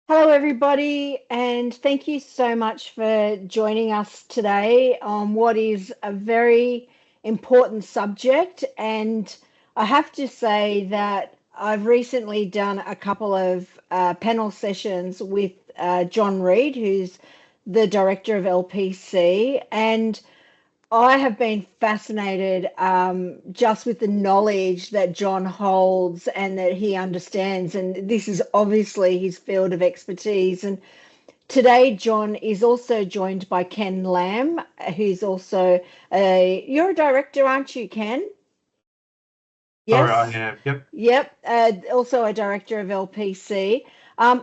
Hello, everybody, and thank you so much for joining us today on what is a very important subject. And I have to say that I've recently done a couple of panel sessions with John Reed, who's the director of LPC, and I have been fascinated just with the knowledge that John holds and that he understands. And this is obviously his field of expertise. And today, John is also joined by Ken Lam, who's also you're a director, aren't you, Ken? Sorry, I Yes. am. Yep. Yep. Also a director of LPC.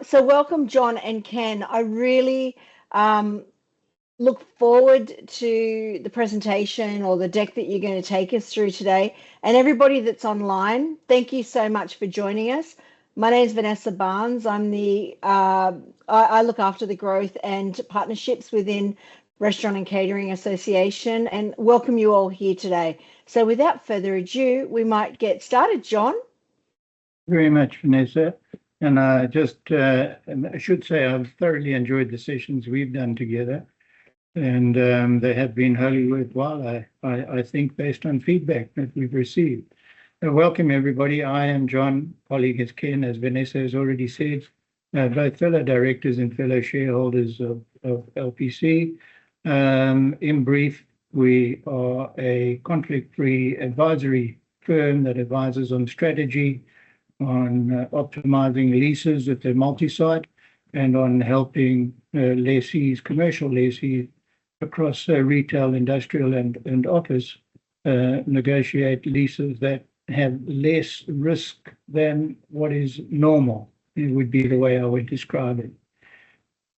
So welcome, John and Ken. I really look forward to the presentation or the deck that you're going to take us through today. And everybody that's online, thank you so much for joining us. My name is Vanessa Barnes. I look after the growth and partnerships within Restaurant and Catering Association and welcome you all here today. So without further ado, we might get started, John. Very much, Vanessa. And I should say I've thoroughly enjoyed the sessions we've done together. And they have been wholly worthwhile, I think, based on feedback that we've received. Welcome, everybody. I am John, colleague is Ken, as Vanessa has already said, both fellow directors and fellow shareholders of LPC. In brief, we are a conflict-free advisory firm that advises on strategy, on optimizing leases if they're multi-site, and on helping lessees, commercial lessees across retail, industrial, and office negotiate leases that have less risk than what is normal. It would be the way I would describe it.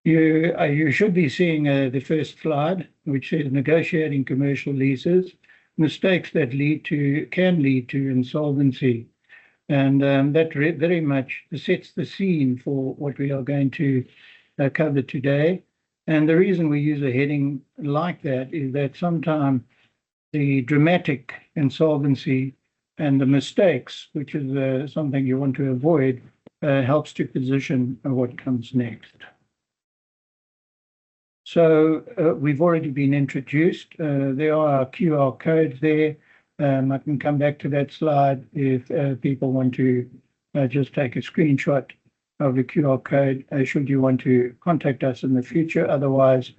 You should be seeing the first slide, which says negotiating commercial leases, mistakes that can lead to insolvency. And that very much sets the scene for what we are going to cover today. And the reason we use a heading like that is that sometimes the dramatic insolvency and the mistakes, which is something you want to avoid, helps to position what comes next. So we've already been introduced. There are QR codes there. I can come back to that slide if people want to just take a screenshot of the QR code should you want to contact us in the future. Otherwise,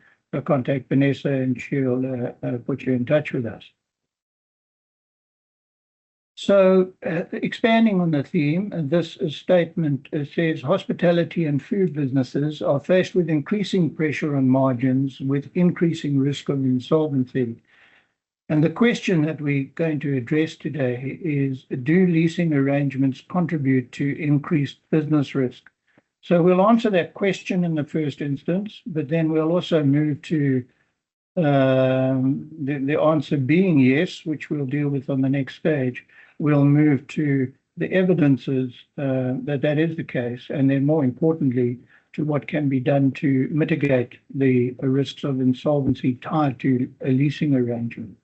contact Vanessa and she'll put you in touch with us. So expanding on the theme, this statement says hospitality and food businesses are faced with increasing pressure on margins with increasing risk of insolvency. And the question that we're going to address today is, do leasing arrangements contribute to increased business risk? So we'll answer that question in the first instance, but then we'll also move to the answer being yes, which we'll deal with on the next stage. We'll move to the evidences that is the case, and then more importantly, to what can be done to mitigate the risks of insolvency tied to a leasing arrangement.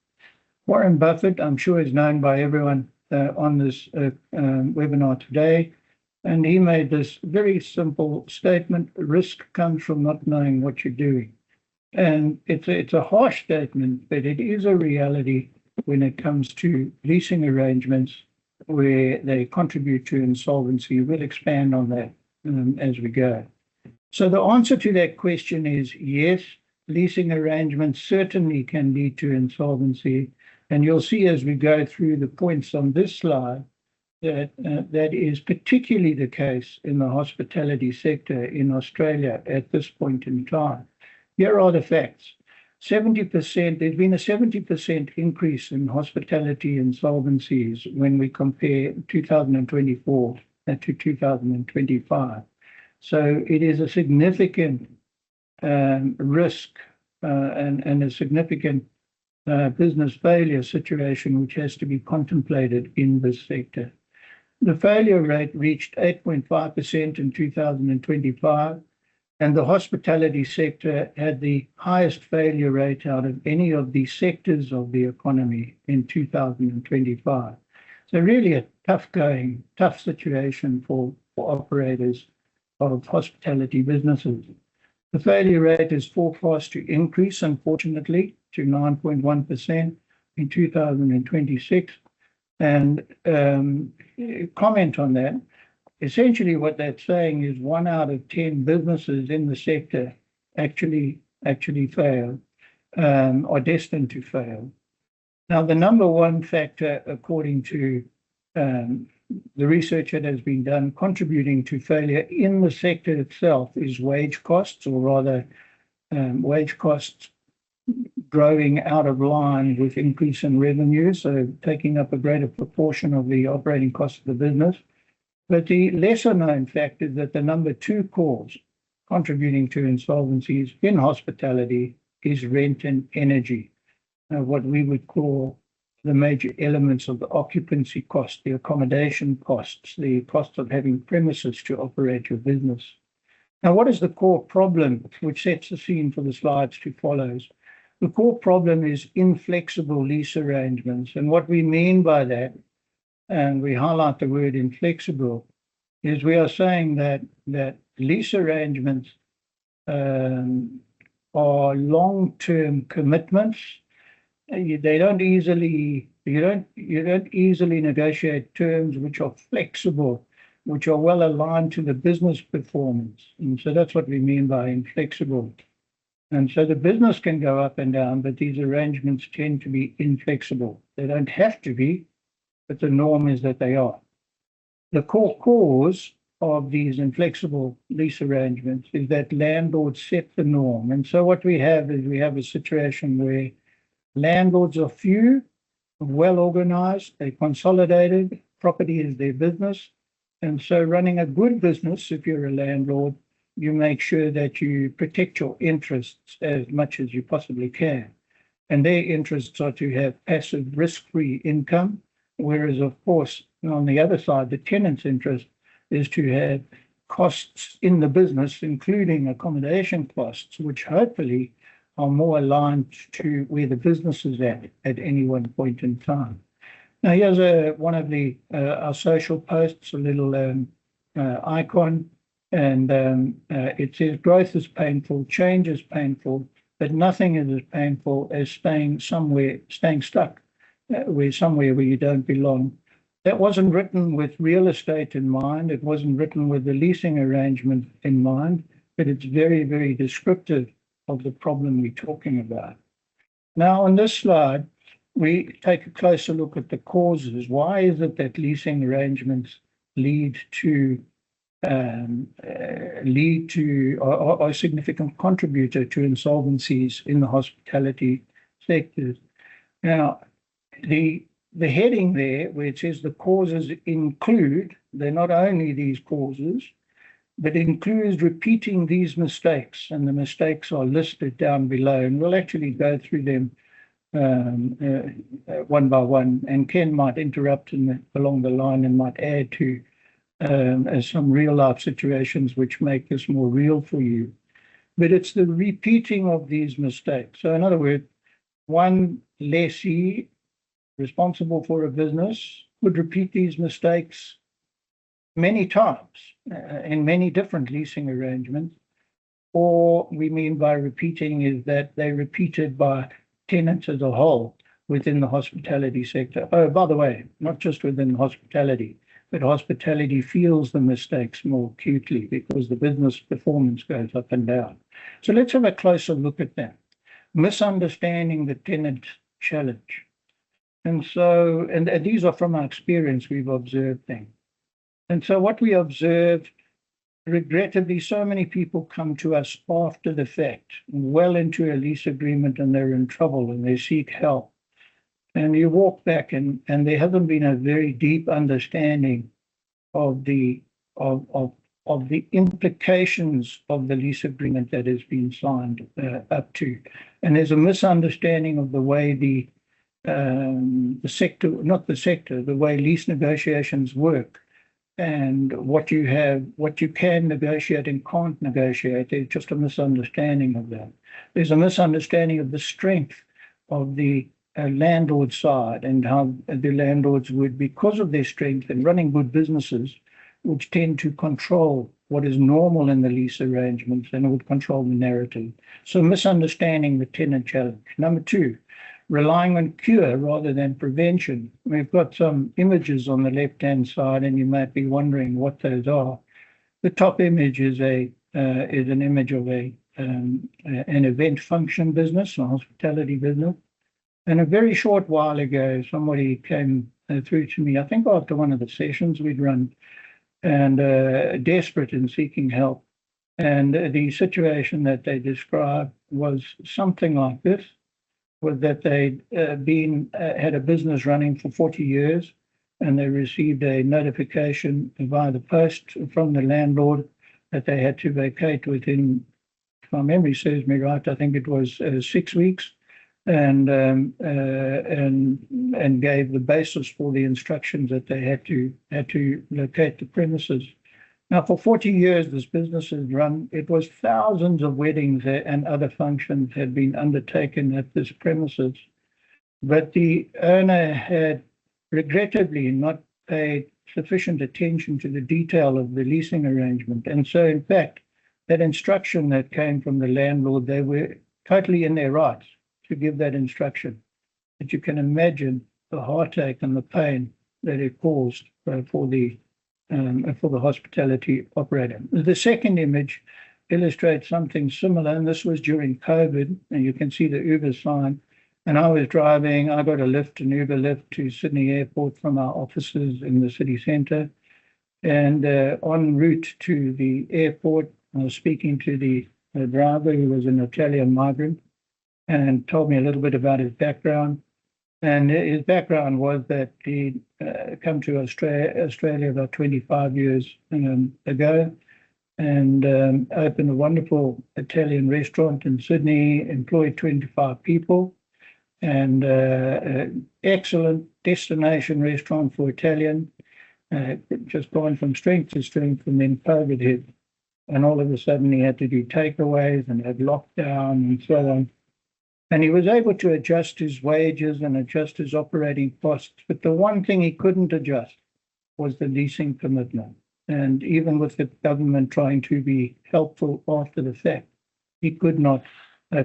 Warren Buffett, I'm sure, is known by everyone on this webinar today, and he made this very simple statement: risk comes from not knowing what you're doing. And it's a harsh statement, but it is a reality when it comes to leasing arrangements where they contribute to insolvency. We'll expand on that as we go. So the answer to that question is yes, leasing arrangements certainly can lead to insolvency. And you'll see as we go through the points on this slide that that is particularly the case in the hospitality sector in Australia at this point in time. Here are the facts. 70%, there's been a 70% increase in hospitality insolvencies when we compare 2024 to 2025. So it is a significant risk and a significant business failure situation which has to be contemplated in this sector. The failure rate reached 8.5% in 2025, and the hospitality sector had the highest failure rate out of any of the sectors of the economy in 2025. So really a tough situation for operators of hospitality businesses. The failure rate is forecast to increase, unfortunately, to 9.1% in 2026. And comment on that, essentially what that's saying is 1 out of 10 businesses in the sector actually fail, are destined to fail. Now, the number one factor, according to the research that has been done contributing to failure in the sector itself, is wage costs, or rather wage costs growing out of line with increase in revenue, so taking up a greater proportion of the operating cost of the business. But the lesser known fact is that the number two cause contributing to insolvencies in hospitality is rent and energy, what we would call the major elements of the occupancy cost, the accommodation costs, the cost of having premises to operate your business. Now, what is the core problem, which sets the scene for the slides to follow? The core problem is inflexible lease arrangements. And what we mean by that, and we highlight the word inflexible, is we are saying that lease arrangements are long-term commitments. You don't easily negotiate terms which are flexible, which are well aligned to the business performance. And so that's what we mean by inflexible. And so the business can go up and down, but these arrangements tend to be inflexible. They don't have to be, but the norm is that they are. The core cause of these inflexible lease arrangements is that landlords set the norm. And so what we have is a situation where landlords are few, well organized, they're consolidated, property is their business. And so running a good business, if you're a landlord, you make sure that you protect your interests as much as you possibly can. And their interests are to have passive risk-free income, whereas, of course, on the other side, the tenant's interest is to have costs in the business, including accommodation costs, which hopefully are more aligned to where the business is at any one point in time. Now, here's one of our social posts, a little icon, and it says, "Growth is painful, change is painful, but nothing is as painful as staying stuck somewhere where you don't belong." That wasn't written with real estate in mind. It wasn't written with the leasing arrangement in mind, but it's very, very descriptive of the problem we're talking about. Now, on this slide, we take a closer look at the causes. Why is it that leasing arrangements are a significant contributor to insolvencies in the hospitality sectors? Now, the heading there where it says the causes include, they're not only these causes, but includes repeating these mistakes, and the mistakes are listed down below, and we'll actually go through them one by one, and Ken might interrupt along the line and might add to some real life situations which make this more real for you. But it's the repeating of these mistakes. So in other words, one lessee responsible for a business would repeat these mistakes many times in many different leasing arrangements. Or we mean by repeating is that they're repeated by tenants as a whole within the hospitality sector. Oh, by the way, not just within hospitality, but hospitality feels the mistakes more acutely because the business performance goes up and down. So let's have a closer look at that. Misunderstanding the tenant challenge. And so, and these are from our experience, we've observed things. And so what we observe, regrettably, so many people come to us after the fact, well into a lease agreement, and they're in trouble and they seek help. And you walk back and there hasn't been a very deep understanding of the implications of the lease agreement that has been signed up to. And there's a misunderstanding of the way the way lease negotiations work, and what you can negotiate and can't negotiate. There's just a misunderstanding of that. There's a misunderstanding of the strength of the landlord side, and how the landlords would, because of their strength in running good businesses, which tend to control what is normal in the lease arrangements, and it would control the narrative. So misunderstanding the tenant challenge. Number two, relying on cure rather than prevention. We've got some images on the left-hand side, and you might be wondering what those are. The top image is an image of an event function business, a hospitality business. And a very short while ago, somebody came through to me, I think after one of the sessions we'd run, and desperate in seeking help. And the situation that they described was something like this, was that they'd had a business running for 40 years, and they received a notification via the post from the landlord that they had to vacate within, if my memory serves me right, I think it was 6 weeks, and gave the basis for the instructions that they had to locate the premises. Now, for 40 years, this business has run. It was thousands of weddings and other functions had been undertaken at this premises, but the owner had regrettably not paid sufficient attention to the detail of the leasing arrangement. And so, in fact, that instruction that came from the landlord, they were totally in their rights to give that instruction. But you can imagine the heartache and the pain that it caused for the hospitality operator. The second image illustrates something similar, and this was during COVID, and you can see the Uber sign. And I was driving, I got an Uber lift to Sydney Airport from our offices in the city centre. And en route to the airport, I was speaking to the driver, who was an Italian migrant, and told me a little bit about his background. And his background was that he'd come to Australia about 25 years ago, and opened a wonderful Italian restaurant in Sydney, employed 25 people, and excellent destination restaurant for Italian, just gone from strength to strength, and then COVID hit. And all of a sudden he had to do takeaways and had lockdown and so on. And he was able to adjust his wages and adjust his operating costs. But the one thing he couldn't adjust was the leasing commitment. And even with the government trying to be helpful after the fact, he could not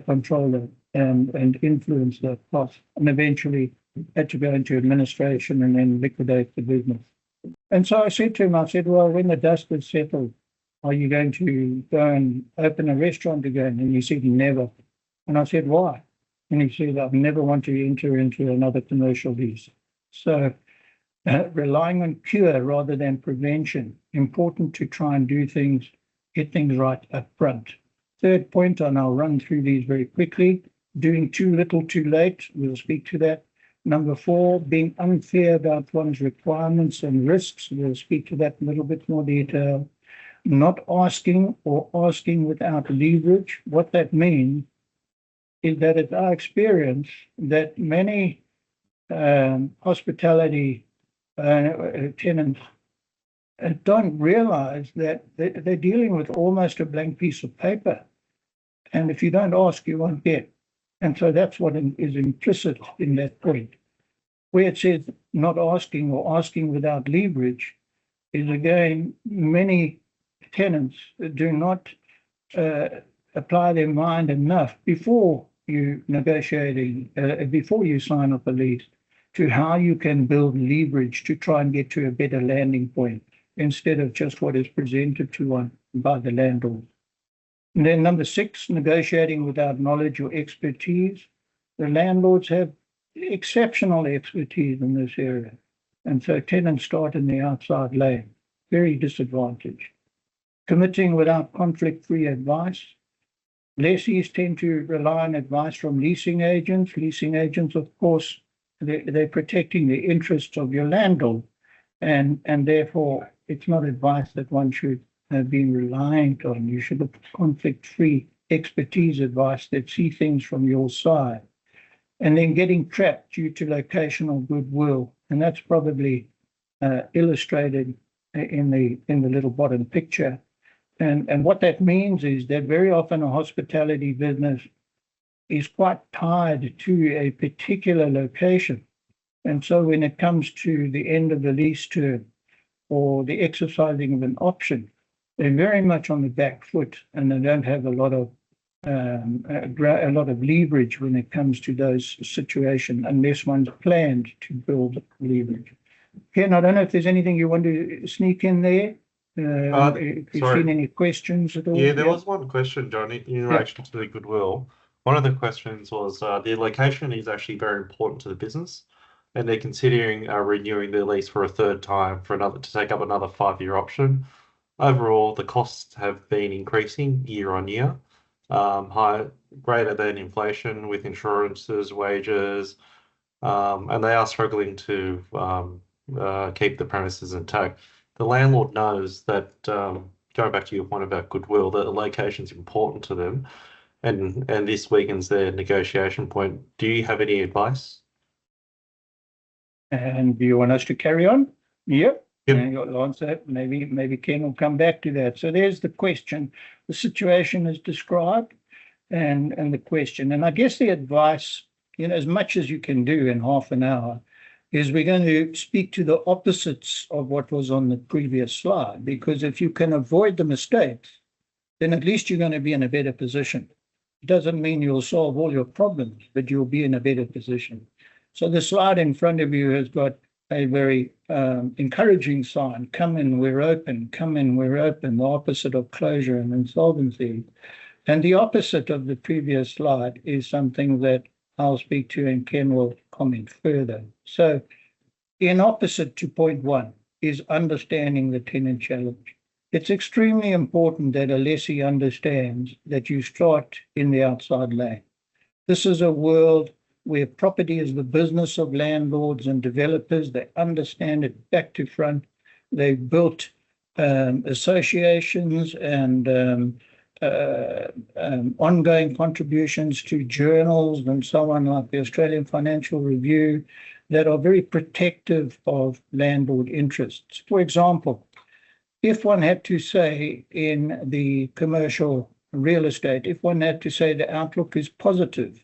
control it and influence the cost. And eventually had to go into administration and then liquidate the business. And so I said to him, well, when the dust is settled, are you going to go and open a restaurant again? And he said, never. And I said, why? And he said, I never want to enter into another commercial lease. So relying on cure rather than prevention, important to try and do things, get things right up front. Third point, and I'll run through these very quickly, doing too little too late, we'll speak to that. Number 4, being unfair about one's requirements and risks, we'll speak to that in a little bit more detail. Not asking or asking without leverage. What that means is that it's our experience that many hospitality tenants don't realize that they're dealing with almost a blank piece of paper. And if you don't ask, you won't get. And so that's what is implicit in that point. Where it says not asking or asking without leverage is, again, many tenants do not apply their mind enough before you negotiating, before you sign up a lease, to how you can build leverage to try and get to a better landing point instead of just what is presented to one by the landlord. And then number 6, negotiating without knowledge or expertise. The landlords have exceptional expertise in this area. And so tenants start in the outside lane, very disadvantaged. Committing without conflict-free advice. Lessees tend to rely on advice from leasing agents. Leasing agents, of course, they're protecting the interests of your landlord. And therefore, it's not advice that one should have been reliant on. You should have conflict-free expertise advice that see things from your side. And then getting trapped due to locational goodwill. And that's probably illustrated in the little bottom picture. And what that means is that very often a hospitality business is quite tied to a particular location. And so when it comes to the end of the lease term or the exercising of an option, they're very much on the back foot, and they don't have a lot of leverage when it comes to those situations, unless one's planned to build leverage. Ken, I don't know if there's anything you want to sneak in there. If you've sorry. seen any questions at all. Yeah, there was one question, John, in relation to the goodwill. One of the questions was the location is actually very important to the business, and they're considering renewing their lease for a third time to take up another 5-year option. Overall, the costs have been increasing year on year, greater than inflation with insurances, wages, and they are struggling to keep the premises intact. The landlord knows that, going back to your point about goodwill, that the location is important to them, and this weakens their negotiation point. Do you have any advice? And do you want us to carry on? Yep. Yep. And you'll answer that. Maybe Ken will come back to that. So there's the question. The situation is described and the question. And I guess the advice, as much as you can do in half an hour, is we're going to speak to the opposites of what was on the previous slide, because if you can avoid the mistakes, then at least you're going to be in a better position. It doesn't mean you'll solve all your problems, but you'll be in a better position. So the slide in front of you has got a very encouraging sign. Come in, we're open. Come in, we're open. The opposite of closure and insolvency. And the opposite of the previous slide is something that I'll speak to, and Ken will comment further. So in opposite to point one is understanding the tenant challenge. It's extremely important that a lessee understands that you start in the outside lane. This is a world where property is the business of landlords and developers. They understand it back to front. They've built associations and ongoing contributions to journals and so on, like the Australian Financial Review, that are very protective of landlord interests. For example, if one had to say in the commercial real estate, if one had to say the outlook is positive,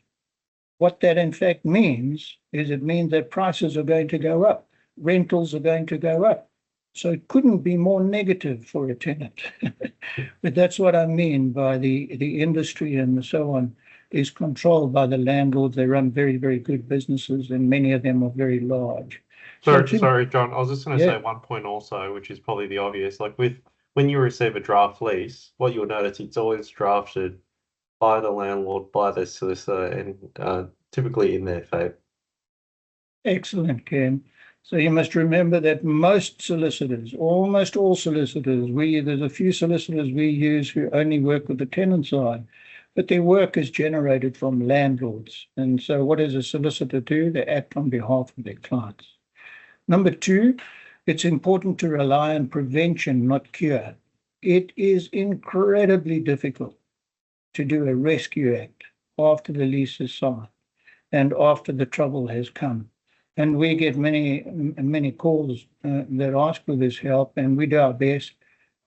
what that in fact means is it means that prices are going to go up, rentals are going to go up. So it couldn't be more negative for a tenant. But that's what I mean by the industry and so on is controlled by the landlords. They run very, very good businesses, and many of them are very large. Sorry, John. I was just going to say one point also, which is probably the obvious. Like when you receive a draft lease, what you'll notice, it's always drafted by the landlord, by the solicitor, and typically in their favour. Excellent, Ken. So you must remember that most solicitors, almost all solicitors, there's a few solicitors we use who only work with the tenant side, but their work is generated from landlords. And so what does a solicitor do? They act on behalf of their clients. Number two, it's important to rely on prevention, not cure. It is incredibly difficult to do a rescue act after the lease is signed and after the trouble has come. And we get many calls that ask for this help, and we do our best.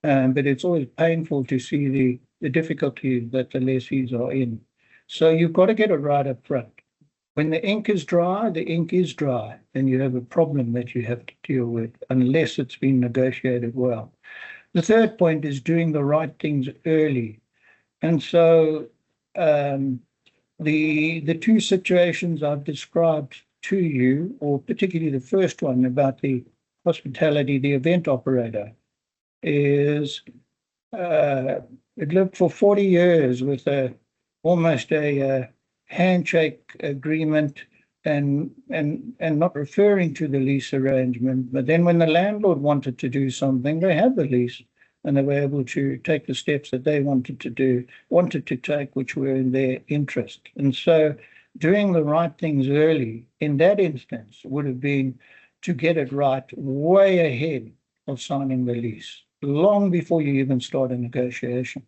But it's always painful to see the difficulties that the lessees are in. So you've got to get it right up front. When the ink is dry, the ink is dry, and you have a problem that you have to deal with, unless it's been negotiated well. The third point is doing the right things early. And so the two situations I've described to you, or particularly the first one about the hospitality, the event operator, is it lived for 40 years with almost a handshake agreement and not referring to the lease arrangement. But then when the landlord wanted to do something, they had the lease and they were able to take the steps that they wanted to take, which were in their interest. And so doing the right things early in that instance would have been to get it right way ahead of signing the lease, long before you even start a negotiation.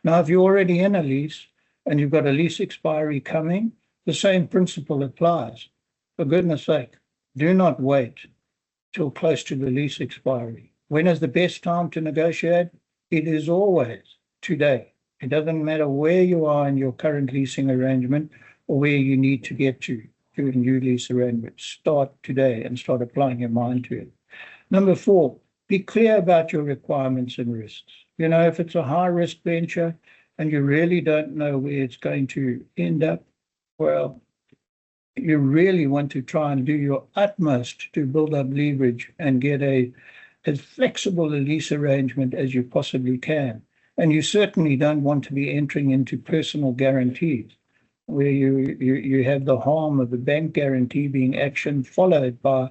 Now, if you're already in a lease and you've got a lease expiry coming, the same principle applies. For goodness sake, do not wait till close to the lease expiry. When is the best time to negotiate? It is always today. It doesn't matter where you are in your current leasing arrangement or where you need to get to a new lease arrangement. Start today and start applying your mind to it. Number four, be clear about your requirements and risks. You know, if it's a high risk venture and you really don't know where it's going to end up, well, you really want to try and do your utmost to build up leverage and get as flexible a lease arrangement as you possibly can. And you certainly don't want to be entering into personal guarantees where you have the harm of a bank guarantee being actioned, followed by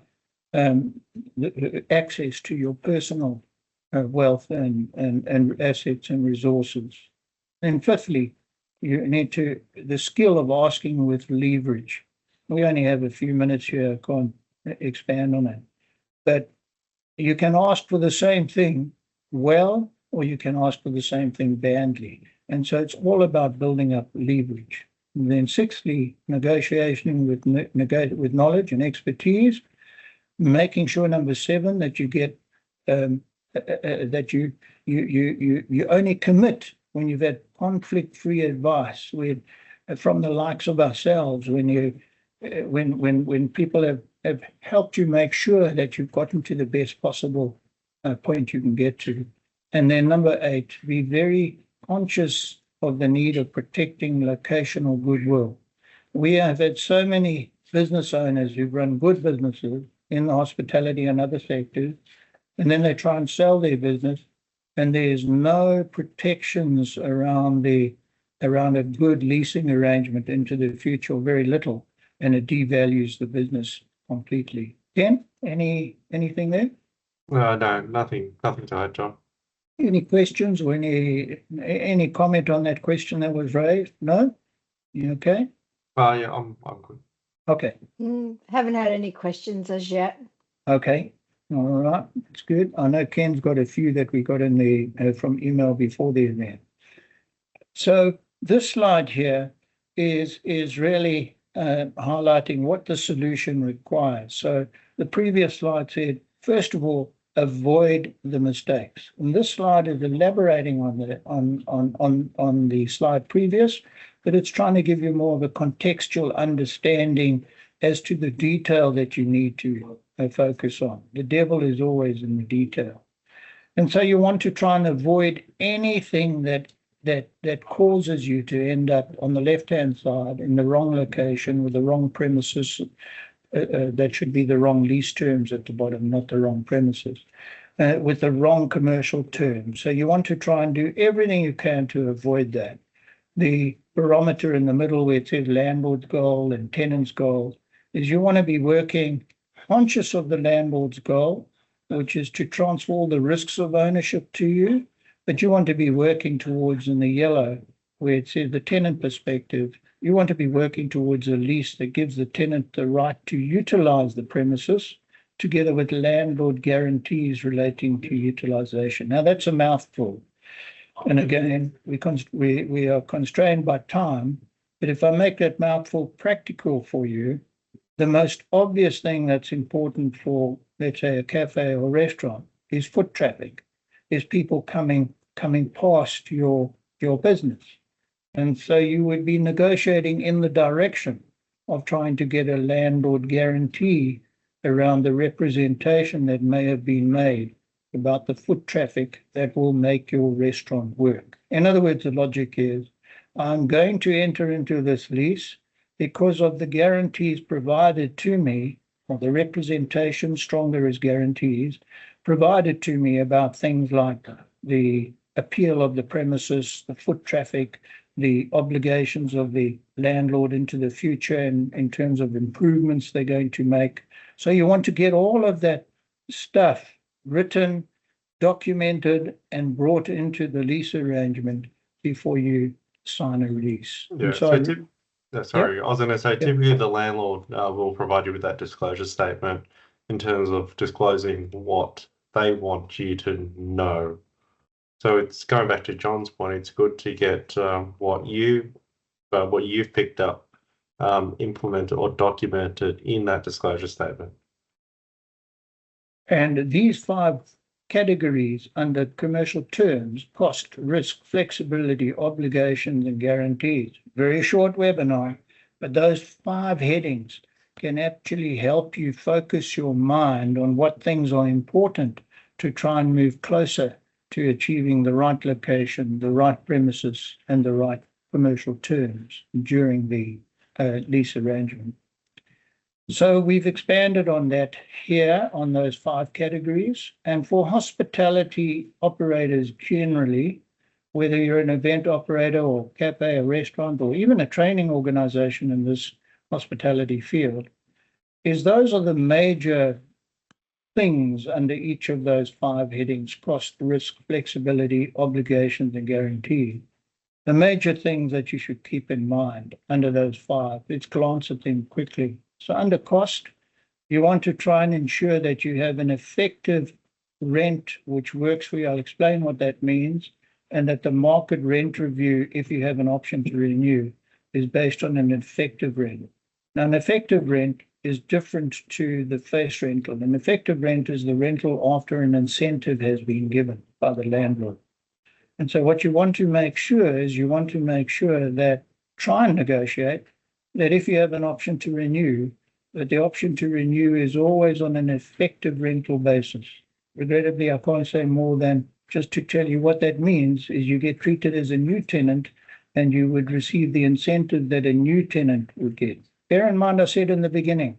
access to your personal wealth and assets and resources. And fifthly, you need the skill of asking with leverage. We only have a few minutes here, I can't expand on it. But you can ask for the same thing well, or you can ask for the same thing badly. And so it's all about building up leverage. And then sixthly, negotiating with knowledge and expertise, making sure, number seven, that you get that you only commit when you've had conflict-free advice from the likes of ourselves, when people have helped you make sure that you've gotten to the best possible point you can get to. And then number eight, be very conscious of the need of protecting locational goodwill. We have had so many business owners who've run good businesses in the hospitality and other sectors, and then they try and sell their business, and there's no protections around a good leasing arrangement into the future, or very little, and it devalues the business completely. Ken, anything there? No, nothing to add, John. Any questions or any comment on that question that was raised? No? You okay? Yeah, I'm good. Okay. Haven't had any questions as yet. Okay. All right. That's good. I know Ken's got a few that we got in the from email before the event. So this slide here is really highlighting what the solution requires. So the previous slide said, first of all, avoid the mistakes. And this slide is elaborating on the slide previous, but it's trying to give you more of a contextual understanding as to the detail that you need to focus on. The devil is always in the detail. And so you want to try and avoid anything that causes you to end up on the left-hand side in the wrong location with the wrong premises. That should be the wrong lease terms at the bottom, not the wrong premises, with the wrong commercial terms. So you want to try and do everything you can to avoid that. The barometer in the middle where it says landlord's goal and tenant's goal is you want to be working conscious of the landlord's goal, which is to transfer all the risks of ownership to you, but you want to be working towards, in the yellow, where it says the tenant perspective, you want to be working towards a lease that gives the tenant the right to utilize the premises together with landlord guarantees relating to utilization. Now, that's a mouthful. And again, we are constrained by time, but if I make that mouthful practical for you, the most obvious thing that's important for, let's say, a cafe or restaurant is foot traffic, is people coming past your business. And so you would be negotiating in the direction of trying to get a landlord guarantee around the representation that may have been made about the foot traffic that will make your restaurant work. In other words, the logic is, I'm going to enter into this lease because of the guarantees provided to me, or the representation, stronger as guarantees, provided to me about things like the appeal of the premises, the foot traffic, the obligations of the landlord into the future and in terms of improvements they're going to make. So you want to get all of that stuff written, documented, and brought into the lease arrangement before you sign a lease. Yeah, sorry, I was going to say, typically the landlord will provide you with that disclosure statement in terms of disclosing what they want you to know. So it's going back to John's point. It's good to get what you've picked up implemented or documented in that disclosure statement. And these 5 categories under commercial terms: cost, risk, flexibility, obligations, and guarantees. Very short webinar, but those 5 headings can actually help you focus your mind on what things are important to try and move closer to achieving the right location, the right premises, and the right commercial terms during the lease arrangement. So we've expanded on that here on those 5 categories. And for hospitality operators generally, whether you're an event operator or cafe, a restaurant, or even a training organization in this hospitality field, those are the major things under each of those 5 headings: cost, risk, flexibility, obligations, and guarantee. The major things that you should keep in mind under those 5, let's glance at them quickly. So under cost, you want to try and ensure that you have an effective rent which works for you. I'll explain what that means, and that the market rent review, if you have an option to renew, is based on an effective rent. Now, an effective rent is different to the face rental. An effective rent is the rental after an incentive has been given by the landlord. And so what you want to make sure is that try and negotiate that if you have an option to renew, that the option to renew is always on an effective rental basis. Regrettably, I can't say more than just to tell you what that means is you get treated as a new tenant and you would receive the incentive that a new tenant would get. Bear in mind, I said in the beginning,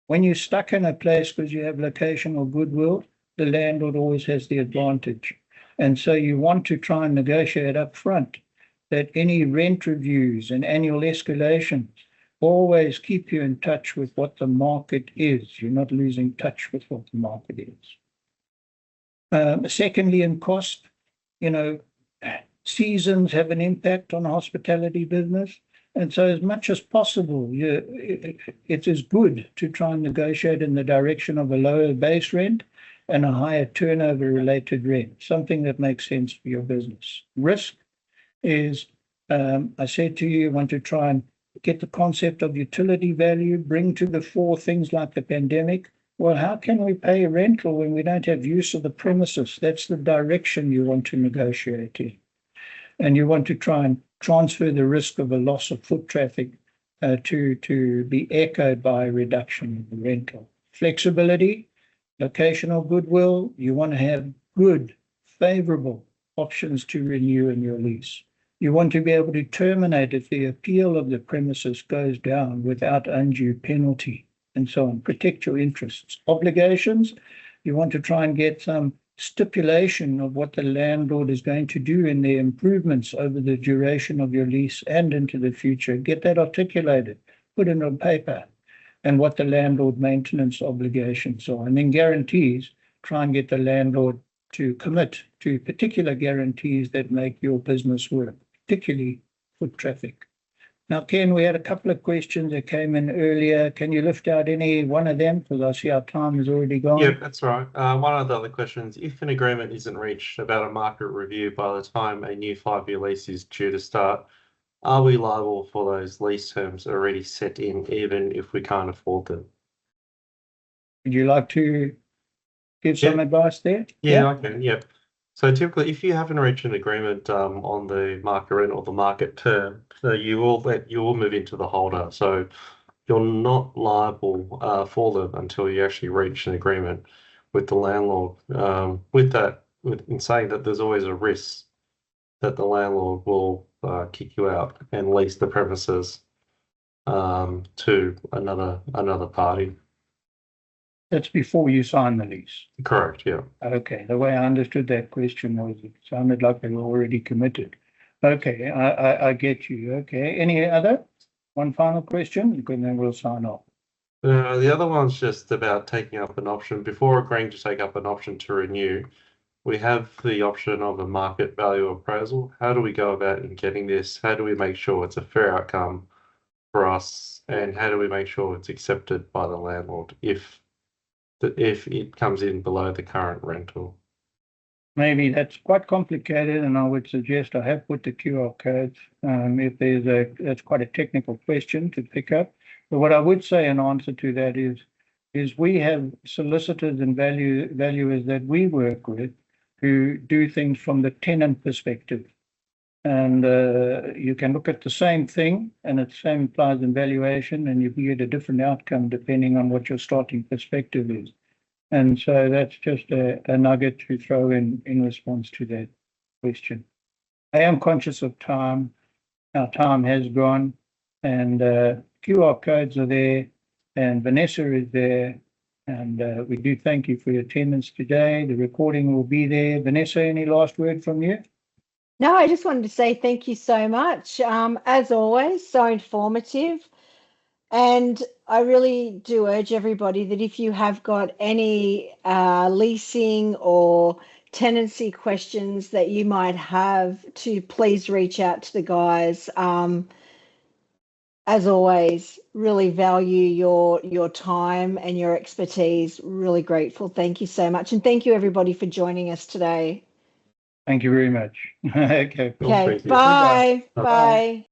when you're stuck in a place because you have location or goodwill, the landlord always has the advantage. And so you want to try and negotiate up front that any rent reviews and annual escalations always keep you in touch with what the market is. You're not losing touch with what the market is. Secondly, in cost, seasons have an impact on the hospitality business. And so as much as possible, it is good to try and negotiate in the direction of a lower base rent and a higher turnover related rent, something that makes sense for your business. Risk is, I said to you, you want to try and get the concept of utility value, bring to the fore things like the pandemic. Well, how can we pay a rental when we don't have use of the premises? That's the direction you want to negotiate in. And you want to try and transfer the risk of a loss of foot traffic to be echoed by a reduction in the rental. Flexibility, locational goodwill, you want to have good, favorable options to renew in your lease. You want to be able to terminate if the appeal of the premises goes down without undue penalty and so on. Protect your interests. Obligations, you want to try and get some stipulation of what the landlord is going to do in their improvements over the duration of your lease and into the future. Get that articulated, put it on paper, and what the landlord maintenance obligations are. And then guarantees, try and get the landlord to commit to particular guarantees that make your business work, particularly foot traffic. Now, Ken, we had a couple of questions that came in earlier. Can you lift out any one of them? Because I see our time is already gone. Yeah, that's right. One of the other questions, if an agreement isn't reached about a market review by the time a new 5-year lease is due to start, are we liable for those lease terms already set in, even if we can't afford them? Would you like to give some advice there? Yeah, I can. Yeah. So typically, if you haven't reached an agreement on the market rent or the market term, you will move into the holder. So you're not liable for them until you actually reach an agreement with the landlord. In saying that, there's always a risk that the landlord will kick you out and lease the premises to another party. That's before you sign the lease. Correct, yeah. Okay, the way I understood that question was it sounded like they were already committed. Okay, I get you. Okay, any other? One final question, and then we'll sign off. The other one's just about taking up an option. Before agreeing to take up an option to renew, we have the option of a market value appraisal. How do we go about in getting this? How do we make sure it's a fair outcome for us? And how do we make sure it's accepted by the landlord if it comes in below the current rental? Maybe that's quite complicated, and I would suggest I have put the QR codes. That's quite a technical question to pick up. But what I would say in answer to that is we have solicitors and valuers that we work with who do things from the tenant perspective. And you can look at the same thing, and the same applies in valuation, and you can get a different outcome depending on what your starting perspective is. And so that's just a nugget to throw in response to that question. I am conscious of time. Our time has gone, and QR codes are there, and Vanessa is there. And we do thank you for your attendance today. The recording will be there. Vanessa, any last word from you? No, I just wanted to say thank you so much. As always, so informative. And I really do urge everybody that if you have got any leasing or tenancy questions that you might have, to please reach out to the guys. As always, really value your time and your expertise. Really grateful. Thank you so much. And thank you everybody for joining us today. Thank you very much. Okay. Okay, bye. Bye.